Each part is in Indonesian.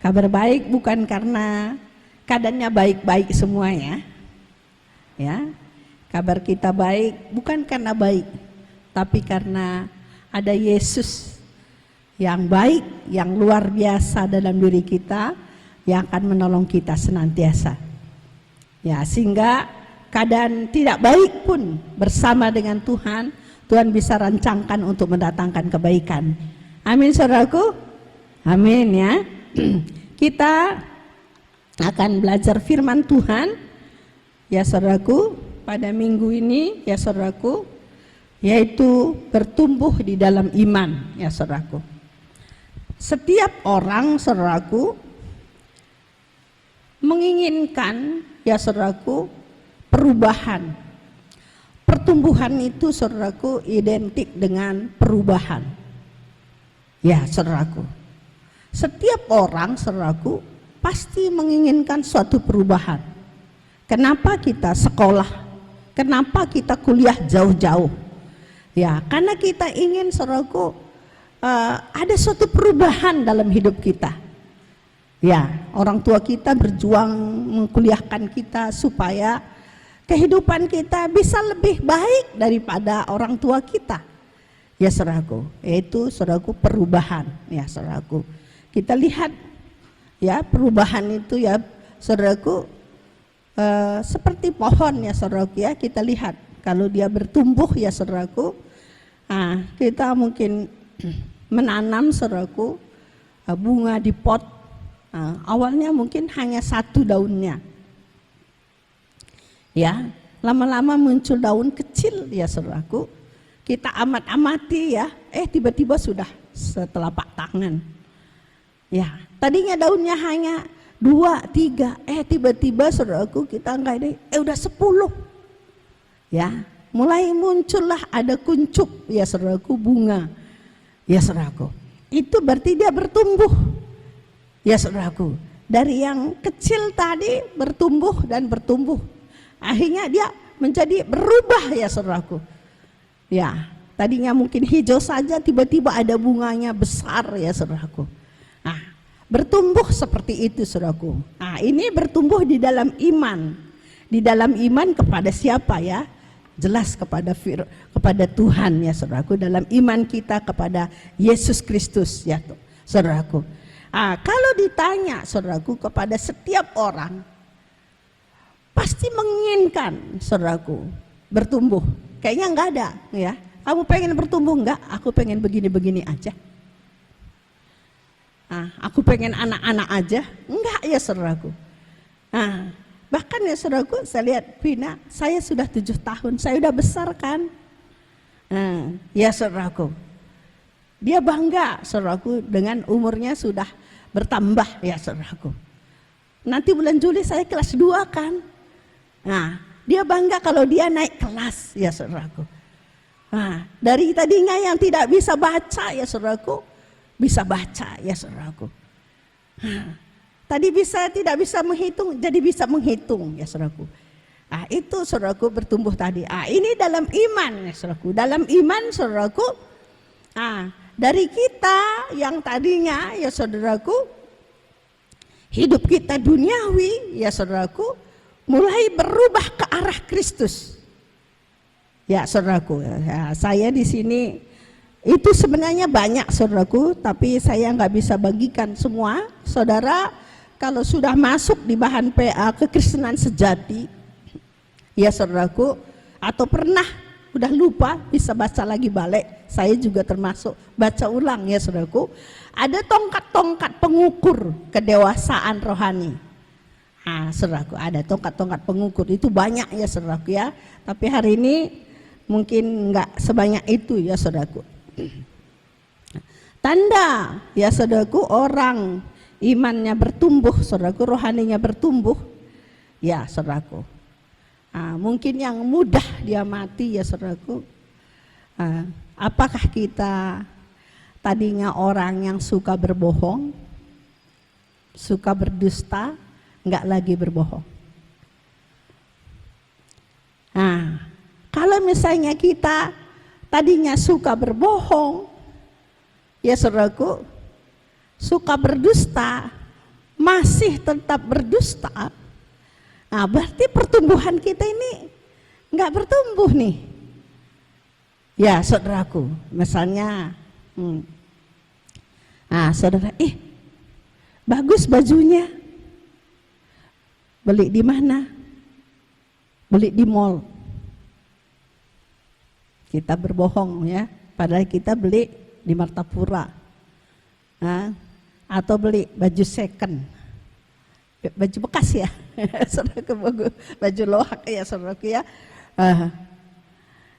Kabar baik bukan karena keadaannya baik-baik semua ya. Kabar kita baik bukan karena baik, tapi karena ada Yesus yang baik, yang luar biasa dalam diri kita, yang akan menolong kita senantiasa. Ya, sehingga keadaan tidak baik pun bersama dengan Tuhan bisa rancangkan untuk mendatangkan kebaikan. Amin saudaraku. Amin ya. Kita akan belajar firman Tuhan ya saudaraku pada minggu ini ya saudaraku, yaitu bertumbuh di dalam iman ya saudaraku. Setiap orang saudaraku menginginkan ya saudaraku perubahan. Pertumbuhan itu saudaraku identik dengan perubahan. Ya saudaraku, setiap orang saudaraku pasti menginginkan suatu perubahan. Kenapa kita sekolah? Kenapa kita kuliah jauh-jauh? Ya, karena kita ingin saudaraku ada suatu perubahan dalam hidup kita. Ya, orang tua kita berjuang mengkuliahkan kita supaya kehidupan kita bisa lebih baik daripada orang tua kita. Ya saudaraku, yaitu saudaraku perubahan ya saudaraku. Kita lihat ya perubahan itu ya saudaraku seperti pohon ya saudaraku ya, kita lihat kalau dia bertumbuh ya saudaraku. Kita mungkin menanam saudaraku bunga di pot. Awalnya mungkin hanya satu daunnya. Ya, lama-lama muncul daun kecil ya saudaraku. Kita amati ya, tiba-tiba sudah setelapak tangan. Ya, tadinya daunnya hanya 2, 3, tiba-tiba saudaraku kita enggak ada, udah 10. Ya, mulai muncullah ada kuncup ya saudaraku bunga. Ya saudaraku, itu berarti dia bertumbuh. Ya saudaraku, dari yang kecil tadi bertumbuh dan bertumbuh. Akhirnya dia menjadi berubah ya saudaraku. Ya, tadinya mungkin hijau saja tiba-tiba ada bunganya besar ya saudaraku. Bertumbuh seperti itu saudaraku. Ini bertumbuh di dalam iman. Di dalam iman kepada siapa ya? Jelas kepada Tuhan ya saudaraku. Dalam iman kita kepada Yesus Kristus ya saudaraku. Kalau ditanya saudaraku kepada setiap orang, pasti menginginkan saudaraku bertumbuh. Kayaknya enggak ada ya. Kamu pengen bertumbuh enggak? Aku pengen begini-begini aja. Aku pengen anak-anak aja. Enggak ya saudaraku. Bahkan ya saudaraku, saya lihat Vina, saya sudah 7 tahun, saya udah besar kan. Ya saudaraku, dia bangga saudaraku dengan umurnya sudah bertambah ya saudaraku. Nanti bulan Juli saya kelas 2 kan. Dia bangga kalau dia naik kelas ya saudaraku. Dari tadinya yang tidak bisa baca ya saudaraku, bisa baca ya saudaraku. Tadi tidak bisa menghitung, jadi bisa menghitung ya saudaraku. Itu saudaraku bertumbuh tadi. Ini dalam iman ya saudaraku. Dalam iman saudaraku, dari kita yang tadinya ya saudaraku, hidup kita duniawi ya saudaraku, mulai berubah ke arah Kristus. Ya saudaraku, saya di sini itu sebenarnya banyak saudaraku, tapi saya nggak bisa bagikan semua. Saudara kalau sudah masuk di bahan PA kekristenan sejati, ya saudaraku, atau pernah udah lupa bisa baca lagi balik, saya juga termasuk baca ulang ya saudaraku. Ada tongkat-tongkat pengukur kedewasaan rohani. Saudaraku, ada tongkat-tongkat pengukur, itu banyak ya saudaraku ya. Tapi hari ini mungkin nggak sebanyak itu ya saudaraku. Tanda ya saudaraku orang imannya bertumbuh saudaraku, rohaninya bertumbuh ya saudaraku. Mungkin yang mudah dia mati ya saudaraku. Apakah kita tadinya orang yang suka berbohong, suka berdusta, nggak lagi berbohong. Kalau misalnya kita tadinya suka berbohong, ya saudaraku, suka berdusta, masih tetap berdusta, nah berarti pertumbuhan kita ini nggak bertumbuh nih. Ya saudaraku, misalnya, saudara, bagus bajunya, beli di mana? Beli di mall. Kita berbohong ya, padahal kita beli di Martapura. Atau beli baju second, baju bekas ya, saudaraku, baju lohak ya saudaraku ya.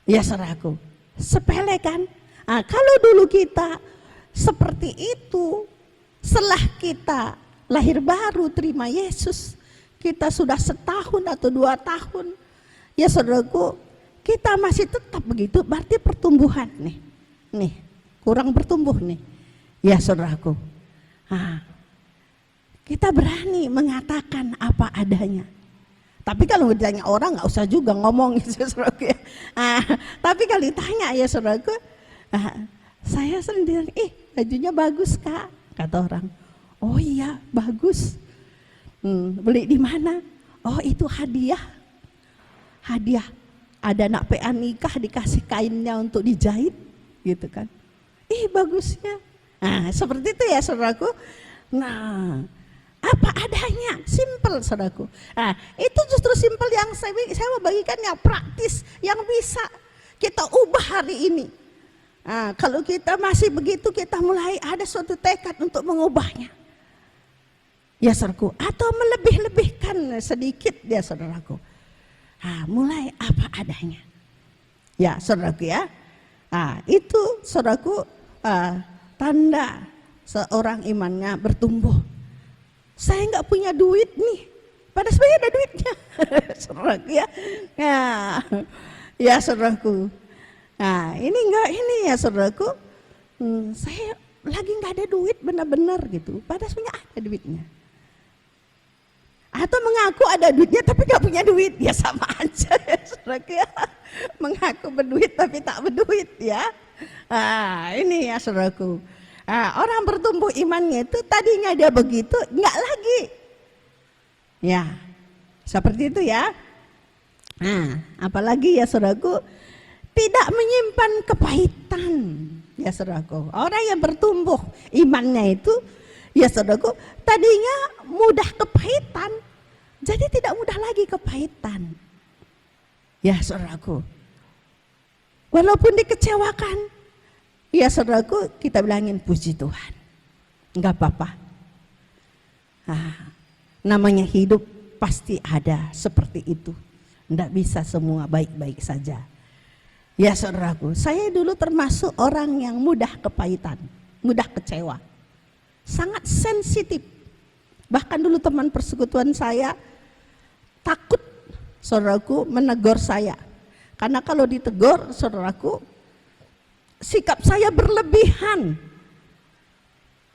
Ya saudaraku, sepele kan? Kalau dulu kita seperti itu, setelah kita lahir baru terima Yesus, kita sudah 1 tahun atau 2 tahun, ya saudaraku, kita masih tetap begitu, berarti pertumbuhan nih kurang bertumbuh nih, ya saudaraku. Kita berani mengatakan apa adanya. Tapi kalau ditanya orang nggak usah juga ngomong gitu saudaraku ya. Tapi kalau ditanya ya saudaraku, saya sendiri, bajunya bagus kak, kata orang. Oh iya bagus. Beli di mana? Oh itu hadiah. Ada anak PA nikah dikasih kainnya untuk dijahit, gitu kan? Bagusnya. Seperti itu ya saudaraku. Nah, apa adanya, simple saudaraku. Itu justru simple yang saya mau bagikan yang praktis, yang bisa kita ubah hari ini. Kalau kita masih begitu, kita mulai ada suatu tekad untuk mengubahnya. Ya saudaraku, atau melebih-lebihkan sedikit ya saudaraku. Mulai apa adanya. Ya saudaraku ya. Itu saudaraku tanda seorang imannya bertumbuh. Saya nggak punya duit nih, padahal sebenarnya ada duitnya, saudaraku ya. Ya saudaraku. Ini ya saudaraku. Saya lagi nggak ada duit benar-benar gitu, padahal sebenarnya ada duitnya. Atau mengaku ada duitnya tapi nggak punya duit, ya sama aja ya saudaraku ya. Mengaku berduit tapi tak berduit ya. Ini ya saudaraku. Orang bertumbuh imannya itu tadinya dia begitu, nggak lagi. Ya, seperti itu ya. Apalagi ya saudaraku, tidak menyimpan kepahitan. Ya saudaraku, orang yang bertumbuh imannya itu, ya saudaraku, tadinya mudah kepahitan, jadi tidak mudah lagi kepahitan. Ya saudaraku, walaupun dikecewakan, ya saudaraku, kita bilangin puji Tuhan, enggak apa-apa. Namanya hidup pasti ada seperti itu, enggak bisa semua baik-baik saja. Ya saudaraku, saya dulu termasuk orang yang mudah kepahitan, mudah kecewa, sangat sensitif. Bahkan dulu teman persekutuan saya takut saudaraku menegur saya, karena kalau ditegur saudaraku, sikap saya berlebihan.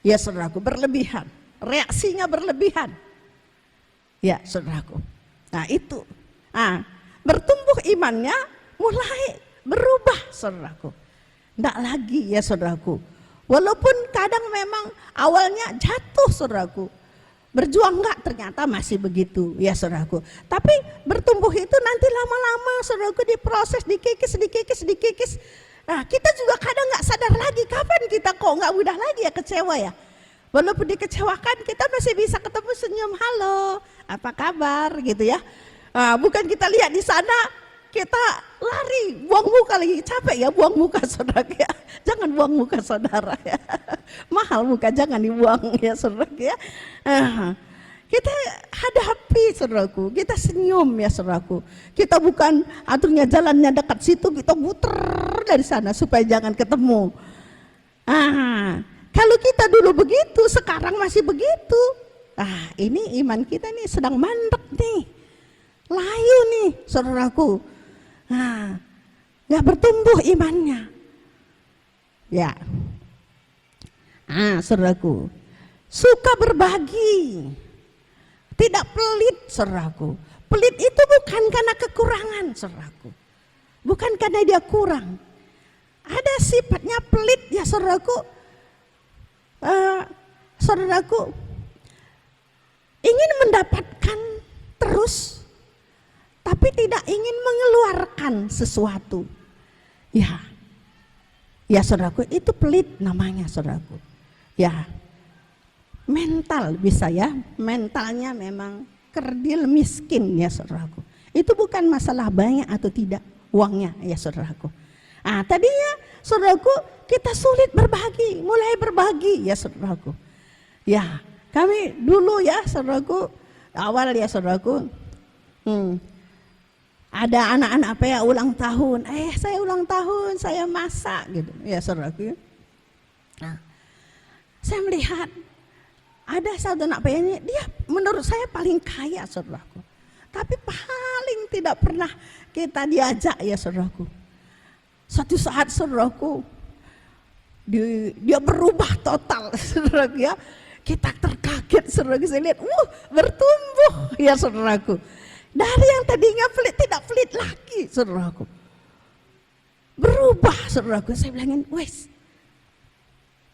Ya saudaraku, berlebihan, reaksinya berlebihan. Ya saudaraku, itu bertumbuh imannya mulai berubah saudaraku. Enggak lagi ya saudaraku, walaupun kadang memang awalnya jatuh saudaraku, berjuang enggak, ternyata masih begitu ya saudaraku. Tapi bertumbuh itu nanti lama-lama saudaraku diproses, dikikis. Kita juga kadang nggak sadar lagi kapan kita kok nggak mudah lagi ya kecewa ya. Walaupun dikecewakan kita masih bisa ketemu, senyum, halo, apa kabar gitu ya. Bukan kita lihat di sana kita lari, buang muka lagi, capek ya buang muka saudara ya. Jangan buang muka saudara ya. Mahal muka, jangan dibuang ya saudara ya. Kita hadapi saudaraku, kita senyum ya saudaraku. Kita bukan aturnya jalannya dekat situ, kita muter dari sana supaya jangan ketemu. Kalau kita dulu begitu, sekarang masih begitu. Ini iman kita nih sedang mandek nih, layu nih saudaraku. Gak bertumbuh imannya. Ya, saudaraku, suka berbagi. Tidak pelit saudaraku. Pelit itu bukan karena kekurangan saudaraku, bukan karena dia kurang. Ada sifatnya pelit ya saudaraku. Saudaraku, tidak ingin mengeluarkan sesuatu. Ya saudaraku, itu pelit namanya saudaraku. Ya, mental bisa ya, mentalnya memang kerdil miskin ya saudaraku. Itu bukan masalah banyak atau tidak uangnya ya saudaraku. Tadinya saudaraku kita sulit berbagi, mulai berbagi ya saudaraku. Ya, kami dulu ya saudaraku, awal ya saudaraku, ada anak-anak ulang tahun, saya ulang tahun, saya masak gitu ya saudaraku. Nah, saya melihat ada satu anak ini, dia menurut saya paling kaya saudaraku, tapi paling tidak pernah kita diajak ya saudaraku. Satu saat saudaraku, dia berubah total saudaraku ya. Kita terkaget saudaraku, saya lihat bertumbuh ya saudaraku. Dari yang tadinya pelit tidak pelit lagi saudaraku. Berubah saudaraku, saya bilangin, wes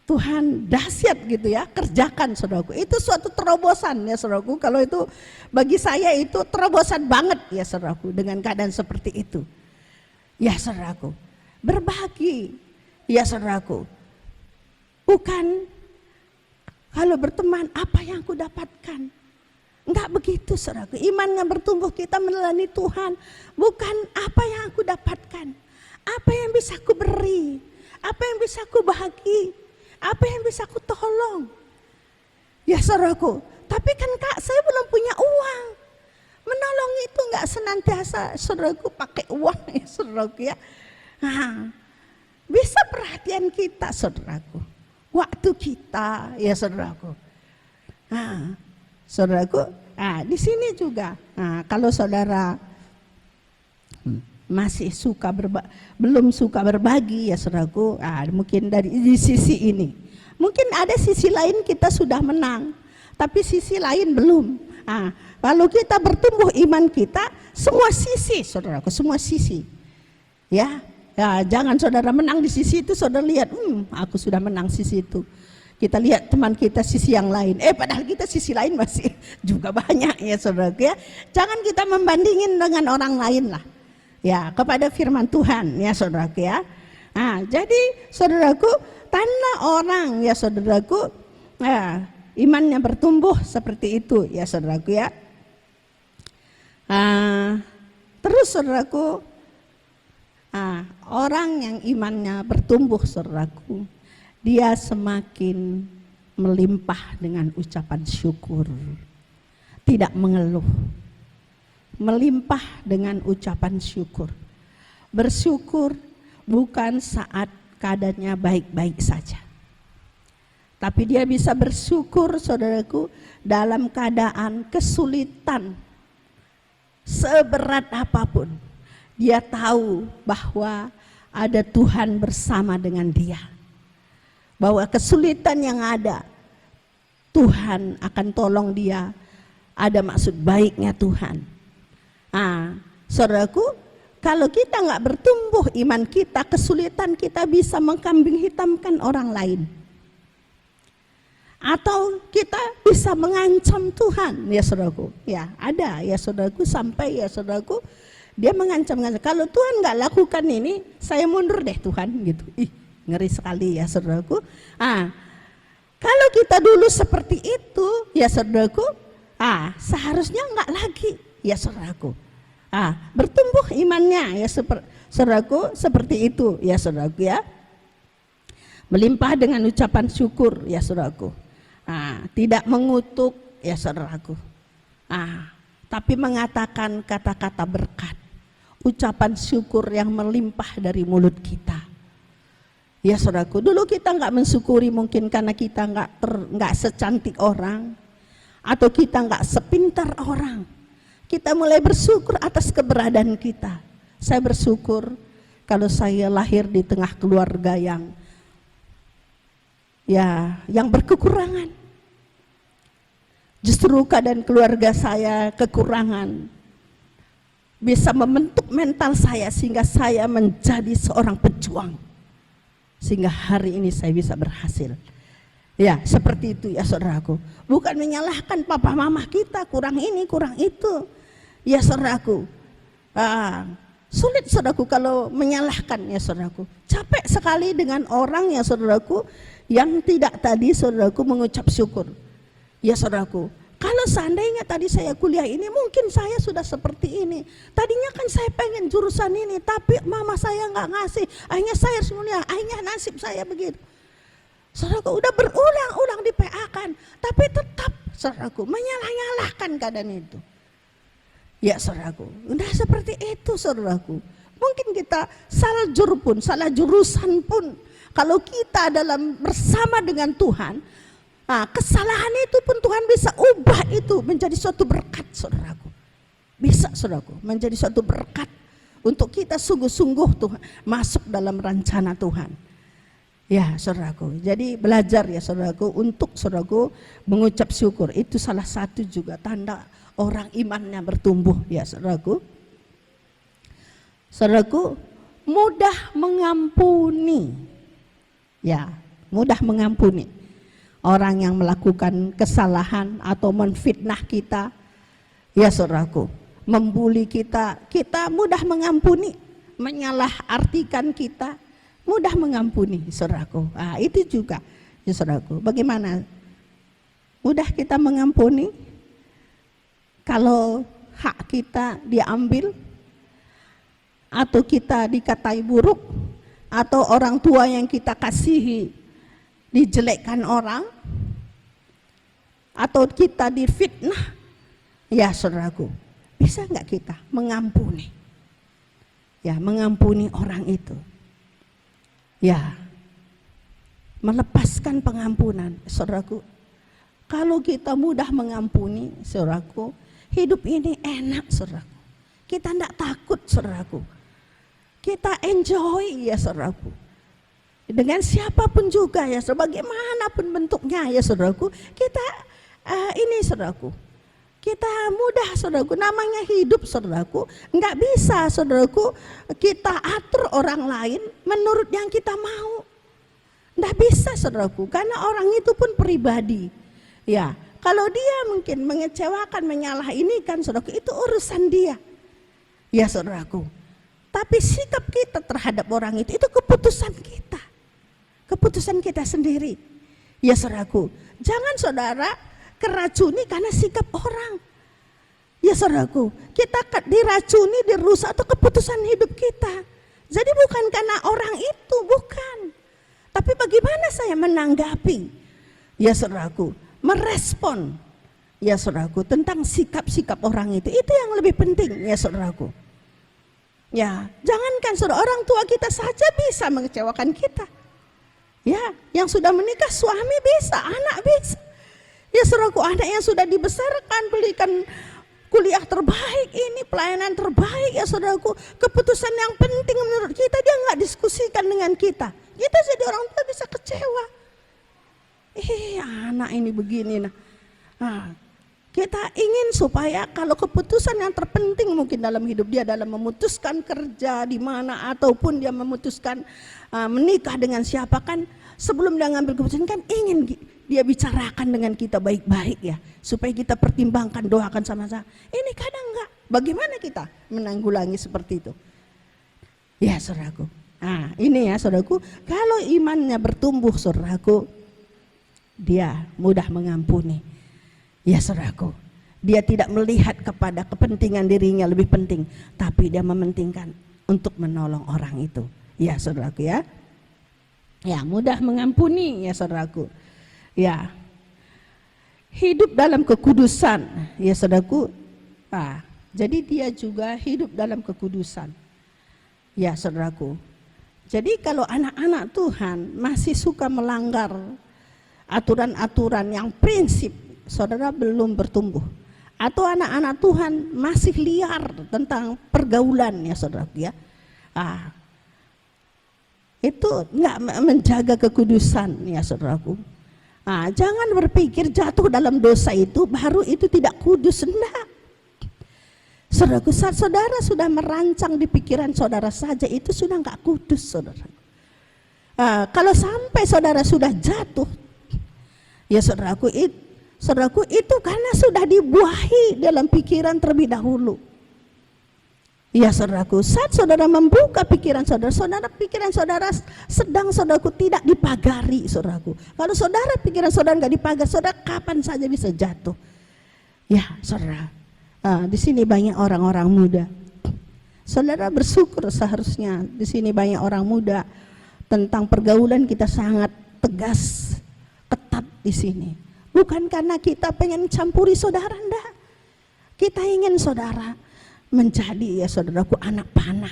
Tuhan dahsyat gitu ya, kerjakan saudaraku. Itu suatu terobosan ya saudaraku. Kalau itu bagi saya itu terobosan banget ya saudaraku dengan keadaan seperti itu. Ya saudaraku, berbagi ya saudaraku. Bukan kalau berteman apa yang aku dapatkan. Enggak begitu saudaraku. Imannya bertumbuh kita meneladani Tuhan. Bukan apa yang aku dapatkan, apa yang bisa aku beri, apa yang bisa aku bahagi, apa yang bisa aku tolong. Ya saudaraku, tapi kan Kak, saya belum punya uang. Menolong itu enggak senantiasa saudaraku pakai uang ya saudaraku ya. Bisa perhatian kita saudaraku, waktu kita ya saudaraku. Saudaraku, di sini juga. Kalau saudara masih belum suka berbagi ya saudaraku, mungkin dari di sisi ini, mungkin ada sisi lain kita sudah menang, tapi sisi lain belum. Kalau kita bertumbuh iman kita, semua sisi saudaraku, semua sisi. Ya, jangan saudara menang di sisi itu, saudara lihat, aku sudah menang sisi itu. Kita lihat teman kita sisi yang lain, padahal kita sisi lain masih juga banyak ya saudaraku ya. Jangan kita membandingin dengan orang lain lah. Ya, kepada firman Tuhan ya saudaraku ya. Jadi saudaraku, tanda orang ya saudaraku, imannya bertumbuh seperti itu ya saudaraku ya. Terus saudaraku, orang yang imannya bertumbuh saudaraku, dia semakin melimpah dengan ucapan syukur, tidak mengeluh, melimpah dengan ucapan syukur. Bersyukur bukan saat keadaannya baik-baik saja, tapi dia bisa bersyukur saudaraku dalam keadaan kesulitan seberat apapun. Dia tahu bahwa ada Tuhan bersama dengan dia, bahwa kesulitan yang ada Tuhan akan tolong dia, ada maksud baiknya Tuhan. Saudaraku, kalau kita nggak bertumbuh iman kita, kesulitan kita bisa mengkambing hitamkan orang lain, atau kita bisa mengancam Tuhan ya saudaraku. Ya ada ya saudaraku, sampai ya saudaraku dia mengancam, kalau Tuhan nggak lakukan ini, saya mundur deh Tuhan gitu. Ngeri sekali ya saudaraku. Kalau kita dulu seperti itu ya saudaraku, seharusnya enggak lagi ya saudaraku. Bertumbuh imannya ya saudaraku seperti itu ya saudaraku ya. Melimpah dengan ucapan syukur ya saudaraku. Tidak mengutuk ya saudaraku. Tapi mengatakan kata-kata berkat, ucapan syukur yang melimpah dari mulut kita. Ya saudaraku, dulu kita nggak mensyukuri mungkin karena kita nggak secantik orang, atau kita nggak sepintar orang. Kita mulai bersyukur atas keberadaan kita. Saya bersyukur kalau saya lahir di tengah keluarga yang berkekurangan. Justru keadaan keluarga saya kekurangan bisa membentuk mental saya sehingga saya menjadi seorang pejuang. Sehingga hari ini saya bisa berhasil. Ya seperti itu ya saudaraku. Bukan menyalahkan papa mama kita kurang ini kurang itu ya saudaraku. Sulit saudaraku kalau menyalahkan ya saudaraku. Capek sekali dengan orang ya saudaraku yang tidak tadi saudaraku mengucap syukur. Ya saudaraku, kalau seandainya tadi saya kuliah ini mungkin saya sudah seperti ini. Tadinya kan saya pengen jurusan ini tapi mama saya nggak ngasih. Akhirnya saya harus kuliah, akhirnya nasib saya begitu. Saudaraku udah berulang-ulang di PA kan, tapi tetap saudaraku menyalah-nyalahkan keadaan itu. Ya saudaraku, udah seperti itu saudaraku. Mungkin kita salah pun, salah jurusan pun, kalau kita dalam bersama dengan Tuhan, kesalahan itu pun Tuhan bisa ubah itu menjadi suatu berkat saudaraku. Bisa saudaraku, menjadi suatu berkat untuk kita sungguh-sungguh Tuhan masuk dalam rencana Tuhan. Ya saudaraku, jadi belajar ya saudaraku untuk saudaraku mengucap syukur. Itu salah satu juga tanda orang imannya bertumbuh ya saudaraku. Saudaraku, mudah mengampuni. Ya, mudah mengampuni orang yang melakukan kesalahan atau menfitnah kita. Ya saudaraku, membuli kita, kita mudah mengampuni, menyalahartikan kita, mudah mengampuni saudaraku. Itu juga ya saudaraku. Bagaimana? Mudah kita mengampuni kalau hak kita diambil, atau kita dikatai buruk, atau orang tua yang kita kasihi dijelekkan orang, atau kita difitnah. Ya saudaraku, bisa nggak kita mengampuni? Ya, mengampuni orang itu. Ya, melepaskan pengampunan, saudaraku. Kalau kita mudah mengampuni, saudaraku, hidup ini enak saudaraku. Kita tidak takut saudaraku. Kita enjoy ya saudaraku. Dengan siapapun juga ya, sebagaimanapun bentuknya ya saudaraku. Kita ini saudaraku. Kita mudah saudaraku, namanya hidup saudaraku. Enggak bisa saudaraku kita atur orang lain menurut yang kita mau. Enggak bisa saudaraku, karena orang itu pun pribadi. Ya, kalau dia mungkin mengecewakan, menyalah ini kan saudaraku, itu urusan dia. Ya saudaraku. Tapi sikap kita terhadap orang itu keputusan kita. Keputusan kita sendiri. Ya saudaraku, jangan saudara keracuni karena sikap orang. Ya saudaraku, kita diracuni, dirusak itu keputusan hidup kita. Jadi bukan karena orang itu, bukan. Tapi bagaimana saya menanggapi, ya saudaraku, merespon, ya saudaraku, tentang sikap-sikap orang itu yang lebih penting ya saudaraku. Ya, jangankan saudara, orang tua kita saja bisa mengecewakan kita. Ya, yang sudah menikah suami bisa, anak bisa. Ya saudaraku, anak yang sudah dibesarkan, belikan kuliah terbaik, ini pelayanan terbaik ya saudaraku, keputusan yang penting menurut kita dia nggak diskusikan dengan kita. Kita jadi orang tua bisa kecewa. Anak ini begini kita ingin supaya kalau keputusan yang terpenting mungkin dalam hidup dia, dalam memutuskan kerja di mana ataupun dia memutuskan menikah dengan siapa, kan sebelum dia ngambil keputusan kan ingin dia bicarakan dengan kita baik-baik ya, supaya kita pertimbangkan, doakan sama-sama. Ini kadang enggak. Bagaimana kita menanggulangi seperti itu? Ya saudaraku. Ini ya saudaraku, kalau imannya bertumbuh saudaraku, dia mudah mengampuni. Ya saudaraku, dia tidak melihat kepada kepentingan dirinya lebih penting, tapi dia mementingkan untuk menolong orang itu. Ya saudaraku ya. Ya, mudah mengampuni ya saudaraku. Ya, hidup dalam kekudusan ya saudaraku. Jadi dia juga hidup dalam kekudusan. Ya saudaraku. Jadi kalau anak-anak Tuhan masih suka melanggar aturan-aturan yang prinsip, saudara belum bertumbuh. Atau anak-anak Tuhan masih liar tentang pergaulan ya saudaraku ya. Itu enggak menjaga kekudusan ya saudaraku. Jangan berpikir jatuh dalam dosa itu baru itu tidak kudus, enggak. Saudaraku, saat saudara sudah merancang di pikiran saudara saja itu sudah enggak kudus saudara. Kalau sampai saudara sudah jatuh, ya saudaraku itu karena sudah dibuahi dalam pikiran terlebih dahulu. Ya saudaraku, saat saudara membuka pikiran saudara, pikiran saudara sedang saudaraku tidak dipagari saudaraku. Kalau saudara pikiran saudara nggak dipagar, saudara kapan saja bisa jatuh. Ya saudara, di sini banyak orang-orang muda. Saudara bersyukur seharusnya di sini banyak orang muda. Tentang pergaulan kita sangat tegas, ketat di sini. Bukan karena kita pengen campuri saudara, enggak. Kita ingin saudara menjadi ya saudaraku anak panah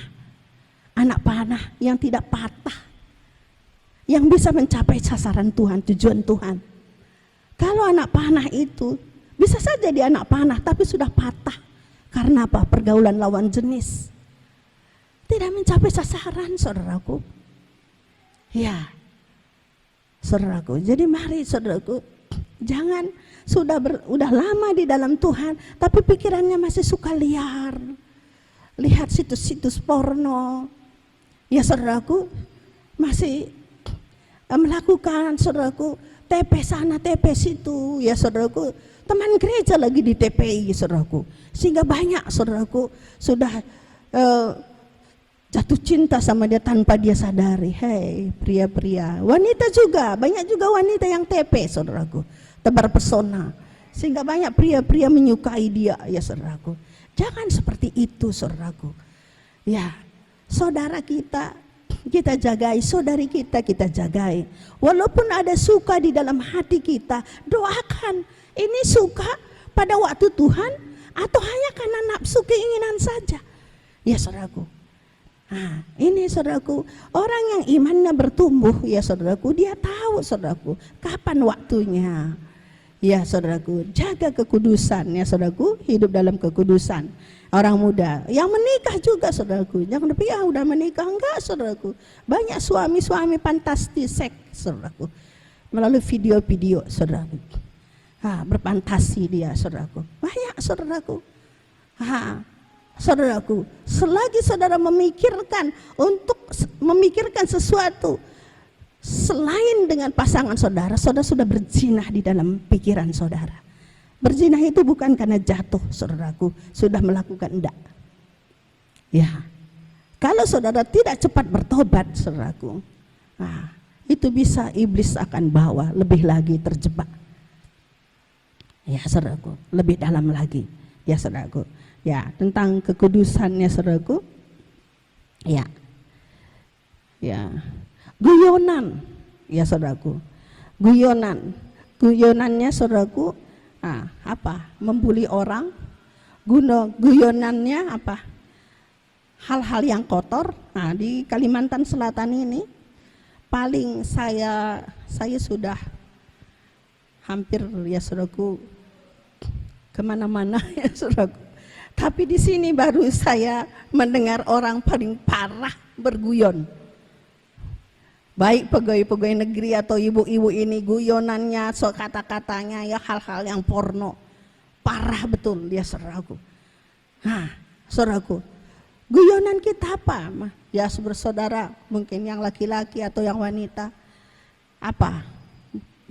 yang tidak patah, yang bisa mencapai sasaran Tuhan, tujuan Tuhan. Kalau anak panah itu bisa saja dia anak panah tapi sudah patah karena apa? Pergaulan lawan jenis, tidak mencapai sasaran saudaraku. Ya saudaraku, jadi mari saudaraku, jangan udah lama di dalam Tuhan tapi pikirannya masih suka liar, lihat situs-situs porno. Ya saudaraku, masih melakukan saudaraku TP sana TP situ. Ya saudaraku, teman gereja lagi di TPI saudaraku, sehingga banyak saudaraku sudah jatuh cinta sama dia tanpa dia sadari. Hei pria-pria, wanita juga, banyak juga wanita yang TP saudaraku, tebar pesona, sehingga banyak pria-pria menyukai dia. Ya saudaraku, jangan seperti itu saudaraku. Ya saudara kita jagai, saudari kita jagai. Walaupun ada suka di dalam hati kita, doakan. Ini suka pada waktu Tuhan atau hanya karena nafsu keinginan saja? Ya saudaraku, nah ini saudaraku, orang yang imannya bertumbuh ya saudaraku, dia tahu saudaraku kapan waktunya. Ya saudaraku, jaga kekudusan ya saudaraku, hidup dalam kekudusan. Orang muda yang menikah juga saudaraku, jangan pikir udah menikah, enggak saudaraku. Banyak suami-suami fantastis seks saudaraku, melalui video-video saudaraku, berfantasi dia saudaraku, banyak saudaraku. Saudaraku, selagi saudara memikirkan sesuatu selain dengan pasangan saudara, saudara sudah berzinah di dalam pikiran saudara. Berzinah itu bukan karena jatuh saudaraku, sudah melakukan enggak. Ya, kalau saudara tidak cepat bertobat saudaraku, itu bisa iblis akan bawa lebih lagi terjebak. Ya saudaraku, lebih dalam lagi. Ya saudaraku, ya tentang kekudusannya saudaraku. Ya, guyonan, ya saudaraku, guyonannya saudaraku, membuli orang, guyonannya apa? Hal-hal yang kotor. Di Kalimantan Selatan ini paling saya sudah hampir ya saudaraku kemana-mana ya saudaraku. Tapi di sini baru saya mendengar orang paling parah berguyon. Baik pegawai-pegawai negeri atau ibu-ibu ini, guyonannya, kata-katanya ya hal-hal yang porno. Parah betul dia saudaraku. Saudaraku, guyonan kita apa? Ya saudara, mungkin yang laki-laki atau yang wanita. Apa?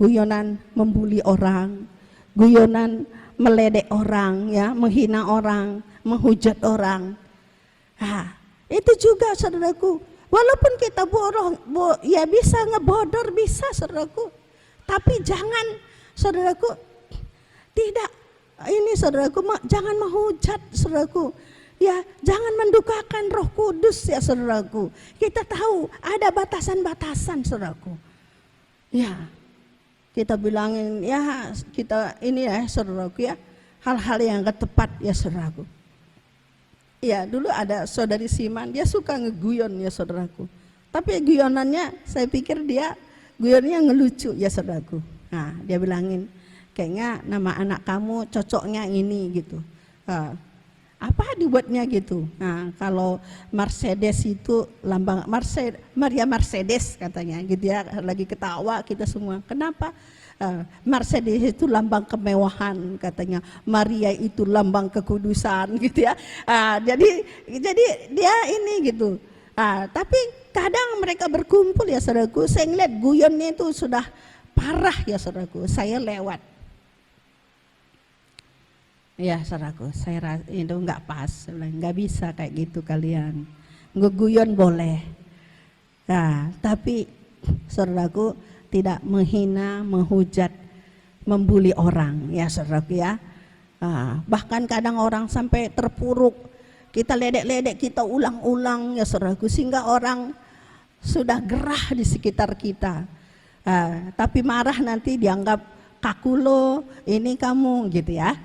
Guyonan membuli orang, guyonan meledek orang, ya, menghina orang, menghujat orang. Itu juga saudaraku. Walaupun kita ya bisa ngebodor, bisa saudaraku. Tapi jangan saudaraku, tidak, ini saudaraku, jangan menghujat saudaraku. Ya, jangan mendukakan Roh Kudus ya saudaraku. Kita tahu ada batasan-batasan saudaraku. Ya, kita bilangin ya, kita ini ya saudaraku ya, hal-hal yang gak tepat ya saudaraku. Ya, dulu ada saudari Siman, dia suka ngeguyon ya saudaraku. Tapi guyonannya saya pikir dia guyonnya ngelucu ya saudaraku. Dia bilangin kayaknya nama anak kamu cocoknya ini gitu. Apa dibuatnya gitu. Kalau Mercedes itu lambang Maria Mercedes katanya gitu ya, lagi ketawa kita semua. Kenapa? Mercedes itu lambang kemewahan katanya, Maria itu lambang kekudusan gitu ya. Jadi dia ini gitu. Tapi kadang mereka berkumpul ya saudaraku, saya ngeliat guyonnya itu sudah parah ya saudaraku. Saya lewat, Ya saudaraku, itu nggak pas, nggak bisa kayak gitu kalian. Ngeguyon boleh, nah tapi saudaraku tidak menghina, menghujat, membuli orang ya saudaraku ya. Bahkan kadang orang sampai terpuruk, kita ledek-ledek, kita ulang-ulang ya saudaraku, sehingga orang sudah gerah di sekitar kita. Tapi marah nanti dianggap kaku lo, ini kamu gitu ya.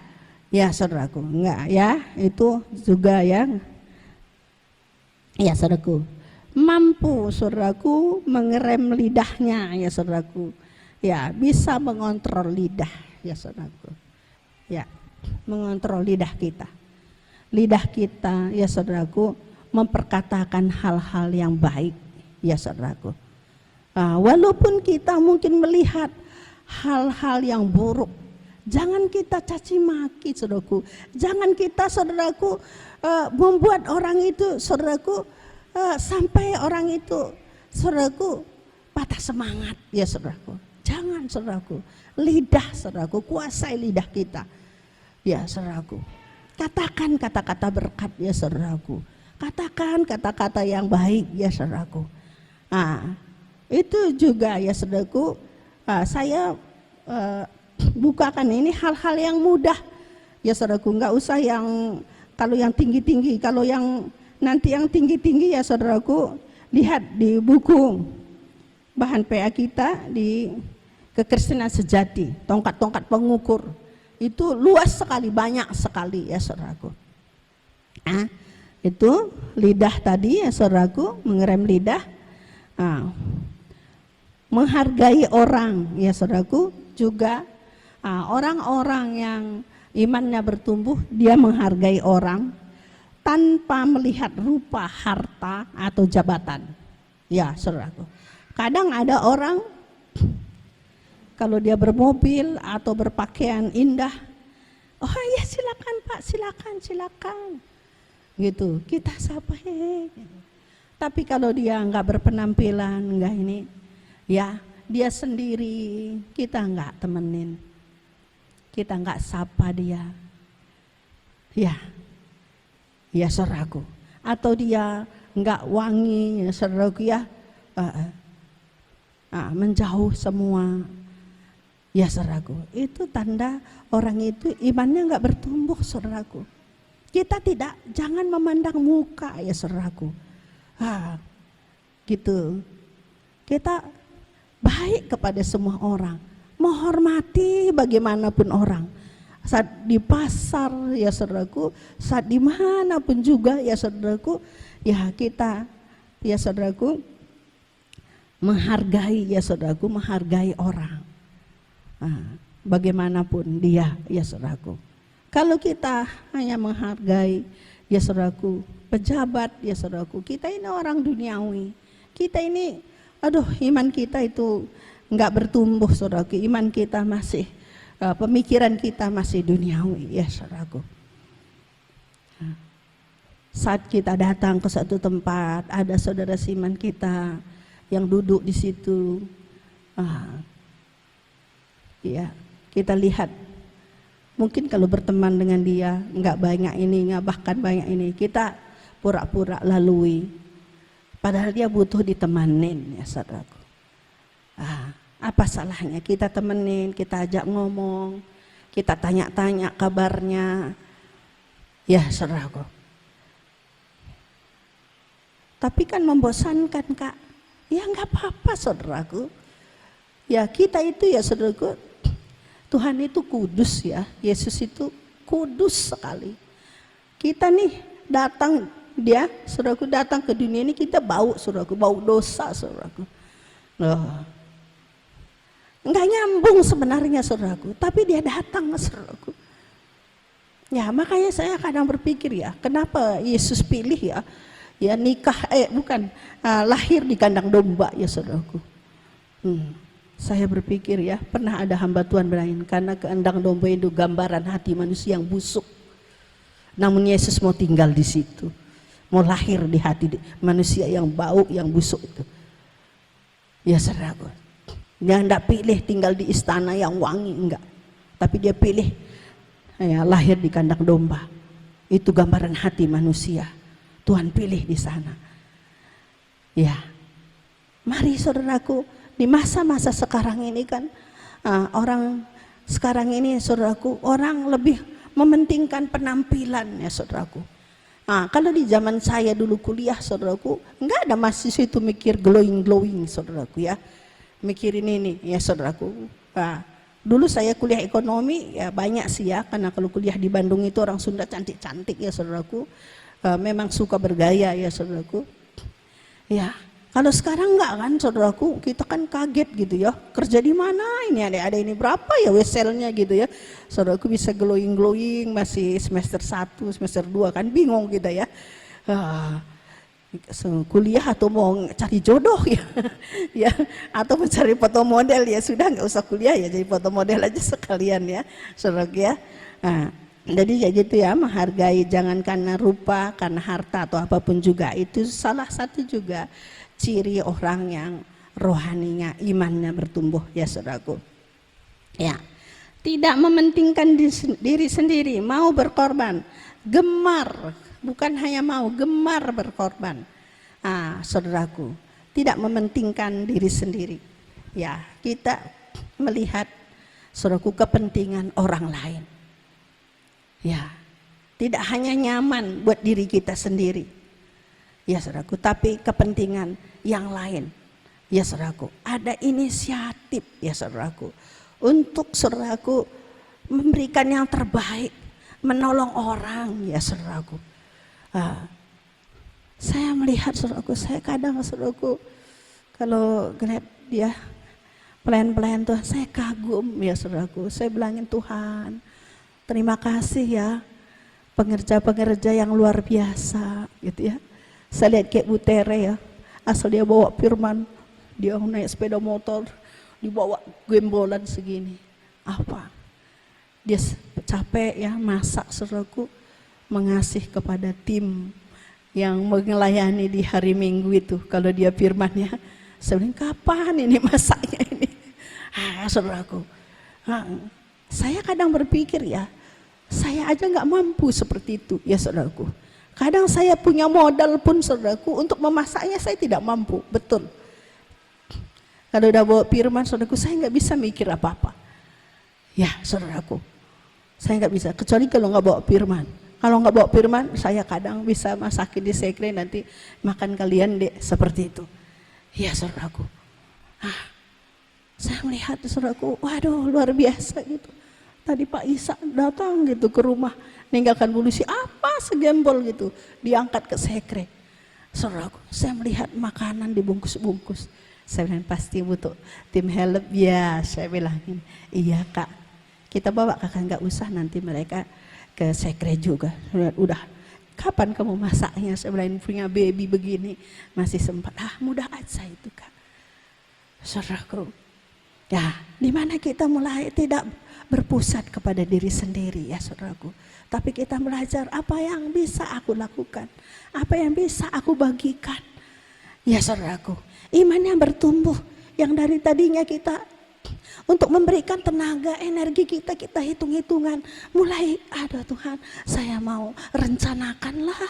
Ya saudaraku, enggak ya, itu juga yang ya saudaraku, mampu saudaraku mengerem lidahnya ya saudaraku, ya bisa mengontrol lidah ya saudaraku, ya mengontrol lidah kita ya saudaraku, memperkatakan hal-hal yang baik ya saudaraku. Walaupun kita mungkin melihat hal-hal yang buruk, jangan kita caci maki saudaraku, jangan kita saudaraku membuat orang itu saudaraku sampai orang itu saudaraku patah semangat ya saudaraku. Jangan saudaraku, lidah saudaraku, kuasai lidah kita ya saudaraku. Katakan kata-kata berkat ya saudaraku, katakan kata-kata yang baik ya saudaraku. Itu juga ya saudaraku, saya bukakan ini hal-hal yang mudah ya saudaraku, nggak usah yang kalau yang tinggi-tinggi. Kalau yang nanti yang tinggi-tinggi ya saudaraku, lihat di buku bahan PA kita di Kekristenan Sejati, tongkat-tongkat pengukur, itu luas sekali, banyak sekali ya saudaraku. Itu lidah tadi ya saudaraku, mengerem lidah, menghargai orang ya saudaraku juga. Orang-orang yang imannya bertumbuh, dia menghargai orang tanpa melihat rupa, harta atau jabatan ya saudaraku. Kadang ada orang kalau dia bermobil atau berpakaian indah, oh ya silakan Pak, silakan gitu, kita sapa Tapi kalau dia nggak berpenampilan, nggak ini ya, dia sendiri, kita nggak temenin, kita nggak sapa dia ya saudaraku. Atau dia nggak wangi ya saudaraku ya, menjauh semua ya saudaraku. Itu tanda orang itu imannya nggak bertumbuh saudaraku. Kita jangan memandang muka ya saudaraku, gitu. Kita baik kepada semua orang, menghormati bagaimanapun orang. Saat di pasar ya saudaraku, saat dimanapun juga ya saudaraku, ya kita ya saudaraku menghargai ya saudaraku, menghargai orang, bagaimanapun dia ya saudaraku. Kalau kita hanya menghargai ya saudaraku pejabat ya saudaraku, kita ini orang duniawi, kita ini iman kita itu nggak bertumbuh saudaraku, iman kita masih pemikiran kita masih duniawi ya saudaraku. Saat kita datang ke satu tempat, ada saudara seiman kita yang duduk di situ, ya kita lihat, mungkin kalau berteman dengan dia nggak banyak ini, nggak bahkan banyak ini, kita pura-pura lalui, padahal dia butuh ditemanin ya saudaraku. Apa salahnya kita temenin, kita ajak ngomong, kita tanya-tanya kabarnya ya saudaraku. Tapi kan membosankan Kak, ya nggak apa-apa saudaraku. Ya kita itu ya saudaraku, Tuhan itu kudus ya, Yesus itu kudus sekali. Kita nih datang, dia saudaraku datang ke dunia ini, kita bau saudaraku, bau dosa saudaraku. Nggak nyambung sebenarnya saudaraku, tapi dia datang saudaraku. Ya makanya saya kadang berpikir ya, kenapa Yesus pilih ya nikah, lahir di kandang domba ya saudaraku. Saya berpikir ya, pernah ada hamba Tuhan berangin, karena kandang domba itu gambaran hati manusia yang busuk. Namun Yesus mau tinggal di situ, mau lahir di hati manusia yang bau, yang busuk itu. Ya saudaraku. Dia tidak pilih tinggal di istana yang wangi, enggak. Tapi dia pilih ya, lahir di kandang domba. Itu gambaran hati manusia. Tuhan pilih di sana. Ya, mari saudaraku, di masa-masa sekarang ini kan orang sekarang ini saudaraku, orang lebih mementingkan penampilan ya saudaraku. Kalau di zaman saya dulu kuliah saudaraku, enggak ada mahasiswa itu mikir glowing saudaraku ya, mikirin ini ya saudaraku. Dulu saya kuliah ekonomi ya banyak sih ya, karena kalau kuliah di Bandung itu orang Sunda cantik-cantik ya saudaraku, memang suka bergaya ya saudaraku. Ya, kalau sekarang enggak kan saudaraku, kita kan kaget gitu ya, kerja di mana ini, ada ini berapa ya weselnya gitu ya. Saudaraku bisa glowing masih semester 1, semester 2 kan bingung kita ya. Kuliah atau mau cari jodoh ya, ya atau mencari foto model ya sudah nggak usah kuliah ya, jadi foto model aja sekalian ya saudaraku ya. Jadi ya gitu ya, menghargai jangan karena rupa, karena harta atau apapun juga, itu salah satu juga ciri orang yang rohaninya, imannya bertumbuh ya saudaraku. Ya, tidak mementingkan diri sendiri, mau berkorban, gemar, bukan hanya mau, gemar berkorban. Saudaraku, tidak mementingkan diri sendiri. Ya, kita melihat saudaraku kepentingan orang lain. Ya, tidak hanya nyaman buat diri kita sendiri. Ya saudaraku, tapi kepentingan yang lain. Ya saudaraku, ada inisiatif ya saudaraku, untuk saudaraku memberikan yang terbaik, menolong orang ya saudaraku. Saya melihat saudaraku, saya kadang saudaraku kalau ngeliat dia pelayan-pelayan Tuhan, saya kagum ya saudaraku. Saya bilangin Tuhan, terima kasih ya pengerja-pengerja yang luar biasa gitu ya. Saya lihat kayak Bu Tere ya, asal dia bawa firman, dia naik sepeda motor, dibawa gembolan segini. Apa? Dia capek ya masak saudaraku, mengasih kepada tim yang melayani di hari Minggu itu. Kalau dia firmannya, saya bilang kapan ini masaknya ini? Saudaraku, saya kadang berpikir ya, saya aja nggak mampu seperti itu ya saudaraku. Kadang saya punya modal pun saudaraku, untuk memasaknya saya tidak mampu, betul. Kalau udah bawa firman saudaraku, saya nggak bisa mikir apa-apa. Ya saudaraku, saya nggak bisa, kecuali kalau nggak bawa firman. Kalau nggak bawa firman, saya kadang bisa masakin di sekre, nanti makan kalian deh, seperti itu. Ya saudaraku, saya melihat saudaraku, waduh luar biasa gitu. Tadi Pak Isa datang gitu ke rumah, ninggalkan polisi apa segembol gitu, diangkat ke sekre. Saudaraku, saya melihat makanan dibungkus-bungkus. Saya bilang pasti butuh tim help ya, saya bilangin iya Kak, kita bawa Kakak, nggak usah nanti mereka ke sekre juga. Udah kapan kamu masaknya? Saya bilang punya baby begini masih sempat. Mudah aja itu Kak. Saudaraku, ya dimana kita mulai tidak berpusat kepada diri sendiri ya saudaraku, tapi kita belajar apa yang bisa aku lakukan, apa yang bisa aku bagikan ya saudaraku. Iman yang bertumbuh, yang dari tadinya kita untuk memberikan tenaga, energi kita hitung-hitungan, mulai ada Tuhan, saya mau rencanakanlah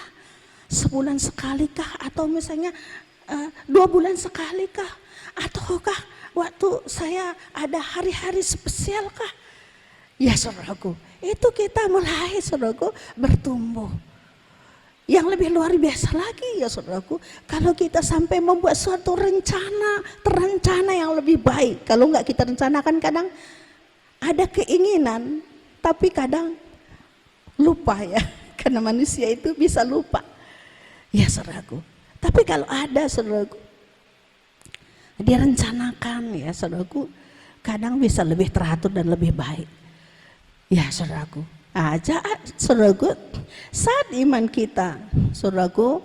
sebulan sekalikah, atau misalnya 2 bulan sekalikah, ataukah waktu saya ada hari-hari spesialkah. Ya saudaraku, itu kita mulai saudaraku bertumbuh. Yang lebih luar biasa lagi ya saudaraku, kalau kita sampai membuat suatu terencana yang lebih baik. Kalau enggak kita rencanakan, kadang ada keinginan, tapi kadang lupa ya, karena manusia itu bisa lupa. Ya saudaraku, tapi kalau ada saudaraku, direncanakan ya saudaraku, kadang bisa lebih teratur dan lebih baik. Ya saudaraku, saudaraku, saat iman kita, saudaraku,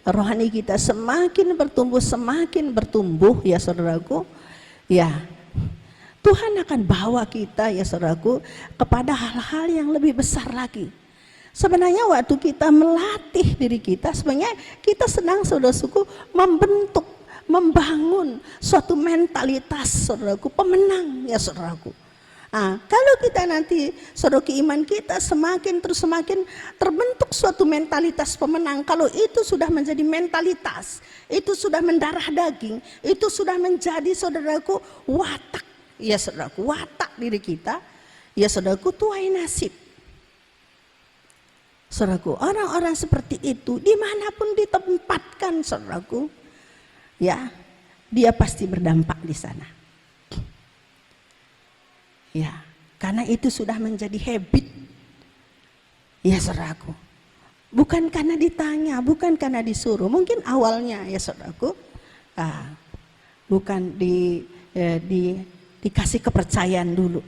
rohani kita semakin bertumbuh ya saudaraku, ya Tuhan akan bawa kita ya saudaraku kepada hal-hal yang lebih besar lagi. Sebenarnya waktu kita melatih diri kita, sebenarnya kita sedang saudaraku membangun suatu mentalitas saudaraku pemenang ya saudaraku. Kalau kita nanti saudara iman kita semakin terbentuk suatu mentalitas pemenang, kalau itu sudah menjadi mentalitas, itu sudah mendarah daging, itu sudah menjadi saudaraku watak, ya saudaraku watak diri kita, ya saudaraku tuai nasib. Saudaraku, orang-orang seperti itu dimanapun ditempatkan saudaraku, ya dia pasti berdampak di sana. Ya, karena itu sudah menjadi habit. Ya saudaraku, bukan karena ditanya, bukan karena disuruh. Mungkin awalnya ya saudaraku, bukan dikasih kepercayaan dulu.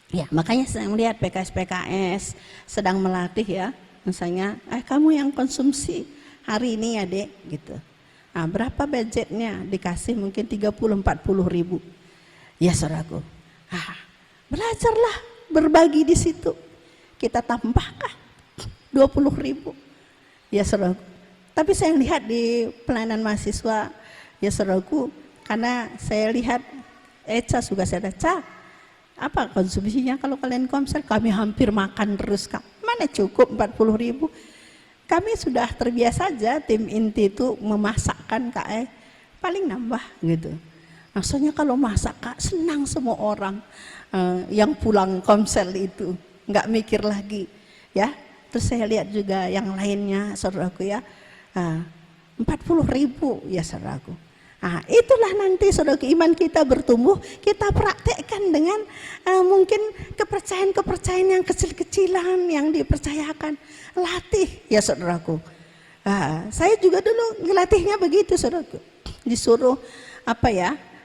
Ya, makanya saya melihat PKS sedang melatih ya, misalnya, kamu yang konsumsi hari ini ya dek, gitu. Berapa budgetnya? Dikasih mungkin 30-40 ribu. Ya saudaraku, belajarlah berbagi di situ. Kita tambahkan 20 ribu. Ya saudaraku. Tapi saya lihat di pelayanan mahasiswa, ya saudaraku, karena saya lihat Eca juga saya baca, apa konsumsinya kalau kalian komsel? Kami hampir makan terus kak. Mana cukup 40 ribu? Kami sudah terbiasa aja tim inti itu memasakkan kak, paling nambah gitu. Maksudnya kalau masak kak, senang semua orang yang pulang komsel itu, nggak mikir lagi ya. Terus saya lihat juga yang lainnya saudaraku ya, 40 ribu ya saudaraku. Itulah nanti saudaraku iman kita bertumbuh, kita praktekkan dengan mungkin kepercayaan yang kecil-kecilan yang dipercayakan, latih ya saudaraku. Saya juga dulu ngelatihnya begitu saudaraku, disuruh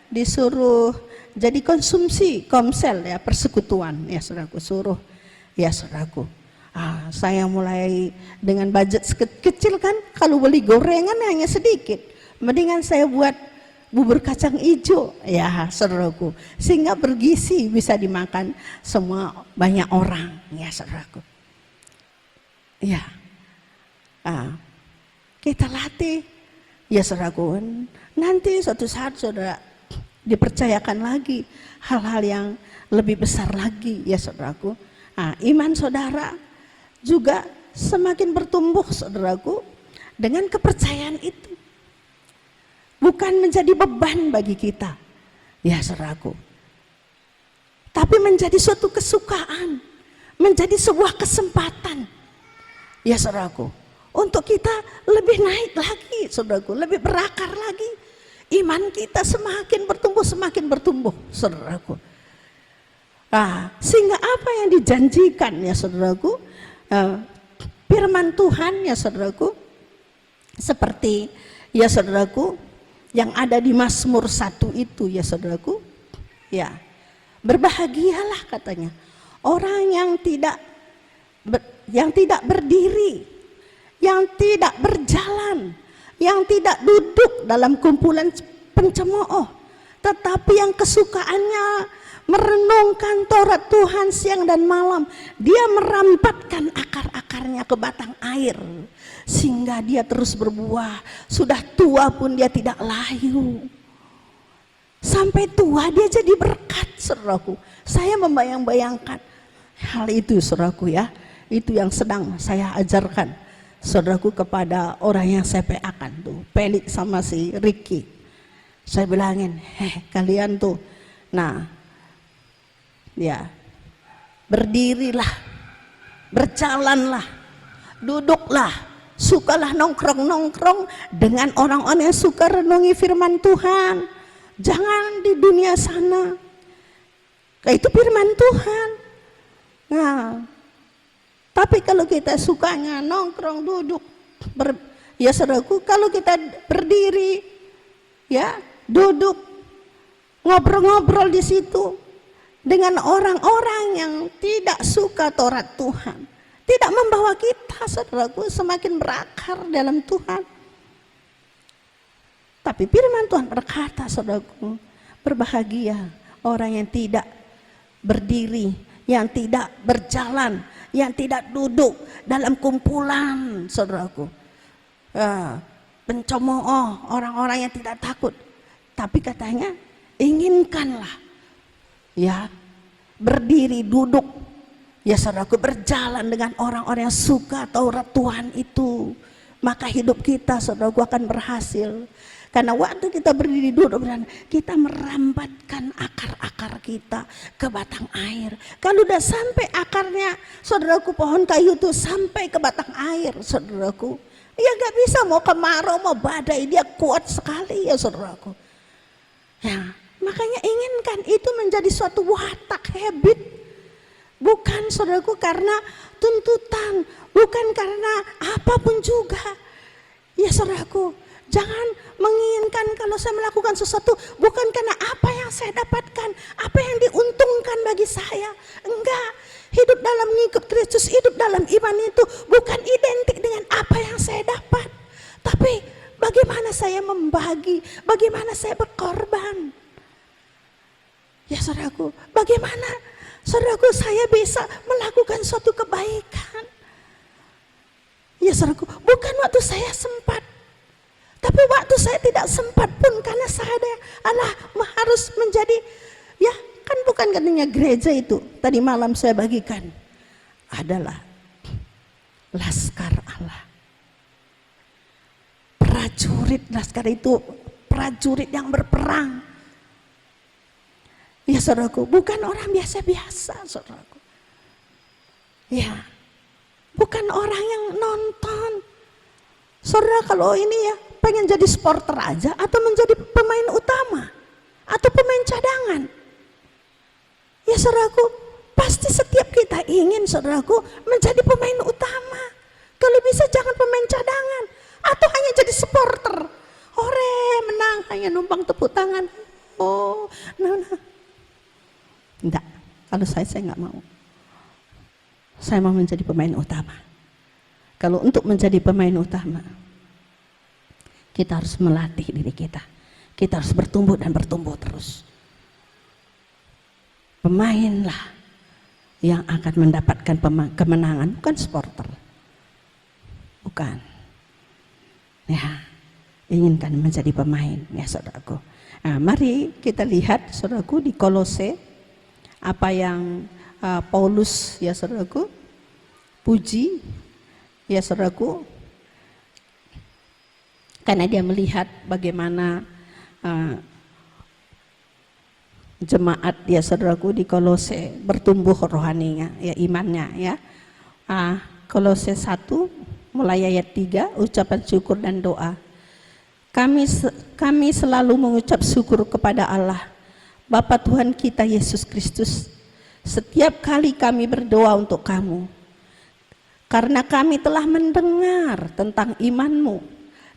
disuruh jadi konsumsi komsel ya, persekutuan ya saudaraku, suruh ya saudaraku. Saya mulai dengan budget kecil kan, kalau beli gorengan hanya sedikit, mendingan saya buat bubur kacang hijau ya saudaraku, sehingga bergizi, bisa dimakan semua banyak orang ya saudaraku. Ya, kita latih ya saudaraku, nanti suatu saat saudara dipercayakan lagi hal-hal yang lebih besar lagi ya saudaraku. Iman saudara juga semakin bertumbuh saudaraku dengan kepercayaan itu, bukan menjadi beban bagi kita ya saudaraku, tapi menjadi suatu kesukaan, menjadi sebuah kesempatan ya saudaraku, untuk kita lebih naik lagi saudaraku, lebih berakar lagi. Iman kita semakin bertumbuh saudaraku. Sehingga apa yang dijanjikan ya saudaraku, firman Tuhan ya saudaraku, seperti ya saudaraku yang ada di Mazmur 1 itu ya saudaraku, ya berbahagialah katanya orang yang tidak berdiri, yang tidak berjalan, yang tidak duduk dalam kumpulan pencemooh, tetapi yang kesukaannya merenungkan Taurat Tuhan siang dan malam. Dia merampatkan akar-akarnya ke batang air, sehingga dia terus berbuah. Sudah tua pun dia tidak layu, sampai tua dia jadi berkat saudaraku. Saya membayang-bayangkan hal itu saudaraku ya, itu yang sedang saya ajarkan saudaraku kepada orang yang saya PA-kan tuh, Pelik sama si Ricky. Saya bilangin, kalian tuh, ya berdirilah, berjalanlah, duduklah, sukalah nongkrong-nongkrong dengan orang-orang yang suka renungi firman Tuhan. Jangan di dunia sana, itu firman Tuhan. Tapi kalau kita sukanya nongkrong, duduk, ya saudaraku, kalau kita berdiri, ya duduk, ngobrol-ngobrol di situ dengan orang-orang yang tidak suka Taurat Tuhan, tidak membawa kita saudaraku semakin berakar dalam Tuhan. Tapi firman Tuhan berkata saudaraku, berbahagia orang yang tidak berdiri, yang tidak berjalan, yang tidak duduk dalam kumpulan saudaraku, pencemooh, orang-orang yang tidak takut. Tapi katanya inginkanlah ya berdiri, duduk, ya saudaraku, berjalan dengan orang-orang yang suka Taurat Tuhan itu, maka hidup kita saudaraku akan berhasil. Karena waktu kita berdiri duduk, kita merambatkan akar-akar kita ke batang air. Kalau udah sampai akarnya, saudaraku, pohon kayu itu sampai ke batang air, saudaraku, ya gak bisa mau kemarau mau badai, dia kuat sekali ya saudaraku. Ya, makanya inginkan itu menjadi suatu watak, habit. Bukan saudaraku karena tuntutan, bukan karena apapun juga. Ya saudaraku, jangan menginginkan kalau saya melakukan sesuatu bukan karena apa yang saya dapatkan, apa yang diuntungkan bagi saya. Enggak, hidup dalam mengikut Kristus, hidup dalam iman itu bukan identik dengan apa yang saya dapat, tapi bagaimana saya membagi, bagaimana saya berkorban. Ya saudaraku, bagaimana saudaraku saya bisa melakukan suatu kebaikan. Ya saudaraku, bukan waktu saya sempat, tapi waktu saya tidak sempat pun karena saya harus menjadi, ya kan bukan katanya gereja itu tadi malam saya bagikan adalah laskar Allah. Prajurit laskar itu prajurit yang berperang. Ya saudaraku, bukan orang biasa-biasa saudaraku. Ya, bukan orang yang nonton. Saudara kalau ini ya pengen jadi supporter aja atau menjadi pemain utama atau pemain cadangan. Ya saudaraku, pasti setiap kita ingin saudaraku menjadi pemain utama. Kalau bisa jangan pemain cadangan atau hanya jadi supporter. Ore menang hanya numpang tepuk tangan. Oh, nah. Enggak, kalau saya nggak mau. Saya mau menjadi pemain utama. Kalau untuk menjadi pemain utama, kita harus melatih diri kita. Kita harus bertumbuh dan bertumbuh terus. Pemainlah yang akan mendapatkan kemenangan, bukan supporter. Bukan. Ya, inginkan menjadi pemain, ya saudaraku. Nah, mari kita lihat saudaraku di Kolose apa yang Paulus ya saudaraku puji ya saudaraku, karena dia melihat bagaimana jemaat ya saudaraku di Kolose bertumbuh rohaninya, ya imannya ya. Kolose 1 mulai ayat 3, ucapan syukur dan doa. Kami selalu mengucap syukur kepada Allah Bapa Tuhan kita Yesus Kristus setiap kali kami berdoa untuk kamu, karena kami telah mendengar tentang imanmu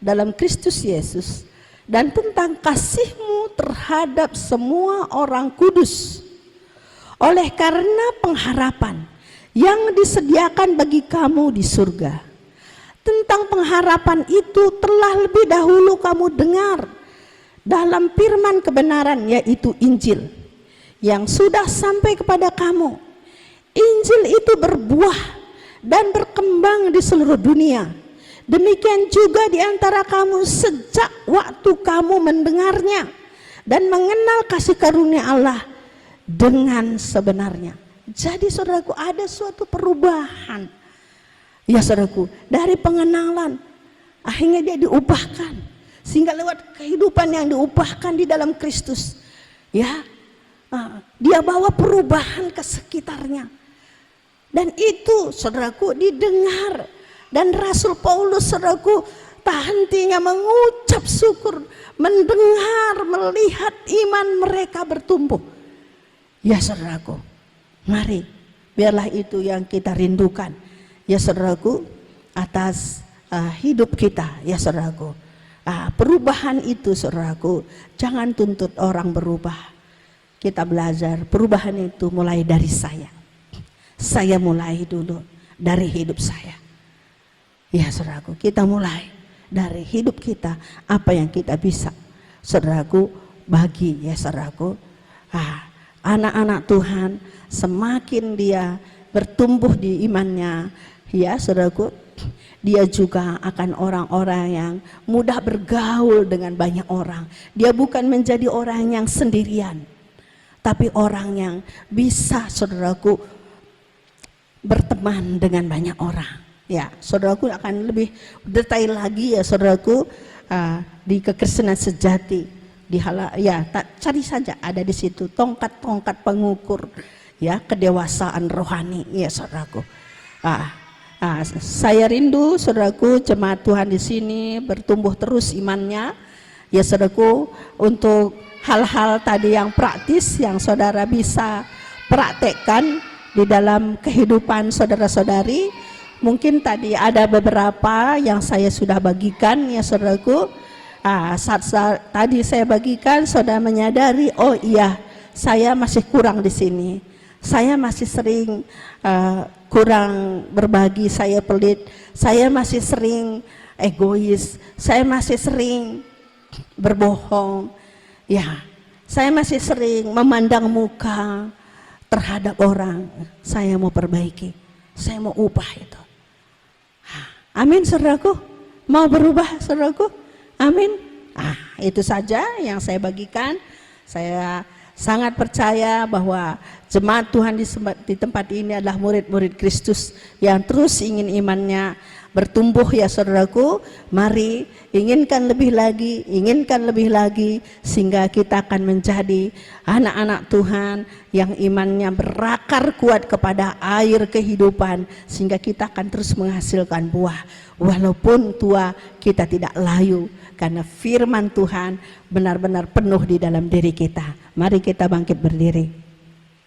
dalam Kristus Yesus dan tentang kasihmu terhadap semua orang kudus, oleh karena pengharapan yang disediakan bagi kamu di surga. Tentang pengharapan itu telah lebih dahulu kamu dengar dalam firman kebenaran, yaitu Injil yang sudah sampai kepada kamu. Injil itu berbuah dan berkembang di seluruh dunia. Demikian juga di antara kamu sejak waktu kamu mendengarnya dan mengenal kasih karunia Allah dengan sebenarnya. Jadi saudaraku, ada suatu perubahan. Ya saudaraku, dari pengenalan akhirnya dia diubahkan. Sehingga lewat kehidupan yang diubahkan di dalam Kristus, ya, dia bawa perubahan ke sekitarnya. Dan itu saudaraku didengar. Dan Rasul Paulus saudaraku tak hentinya mengucap syukur, mendengar, melihat iman mereka bertumbuh. Ya saudaraku, mari biarlah itu yang kita rindukan. Ya saudaraku, atas hidup kita, ya saudaraku. Perubahan itu saudaraku, jangan tuntut orang berubah. Kita belajar perubahan itu mulai dari saya. Saya mulai dulu dari hidup saya. Ya saudaraku, kita mulai dari hidup kita, apa yang kita bisa saudaraku bagi, ya saudaraku. Anak-anak Tuhan semakin dia bertumbuh di imannya, ya saudaraku, dia juga akan orang-orang yang mudah bergaul dengan banyak orang. Dia bukan menjadi orang yang sendirian, tapi orang yang bisa, saudaraku, berteman dengan banyak orang. Ya, saudaraku akan lebih detail lagi ya, saudaraku, di kekristenan sejati. Cari saja, ada di situ tongkat-tongkat pengukur ya kedewasaan rohani ya, saudaraku. Saya rindu, saudaraku, jemaat Tuhan di sini bertumbuh terus imannya ya, saudaraku, untuk hal-hal tadi yang praktis yang saudara bisa praktekkan di dalam kehidupan saudara-saudari. Mungkin tadi ada beberapa yang saya sudah bagikan ya, saudaraku. Saat tadi saya bagikan, saudara menyadari, oh iya, saya masih kurang di sini. Saya masih sering kurang berbagi, saya pelit, saya masih sering egois, saya masih sering berbohong, ya, saya masih sering memandang muka terhadap orang. Saya mau perbaiki, saya mau ubah itu. Amin, saudaraku. Mau berubah, saudaraku? Amin. Itu saja yang saya bagikan. Saya sangat percaya bahwa jemaat Tuhan di tempat ini adalah murid-murid Kristus yang terus ingin imannya bertumbuh ya, saudaraku. Mari inginkan lebih lagi, sehingga kita akan menjadi anak-anak Tuhan yang imannya berakar kuat kepada air kehidupan, sehingga kita akan terus menghasilkan buah. Walaupun tua, kita tidak layu, karena firman Tuhan benar-benar penuh di dalam diri kita. Mari kita bangkit berdiri.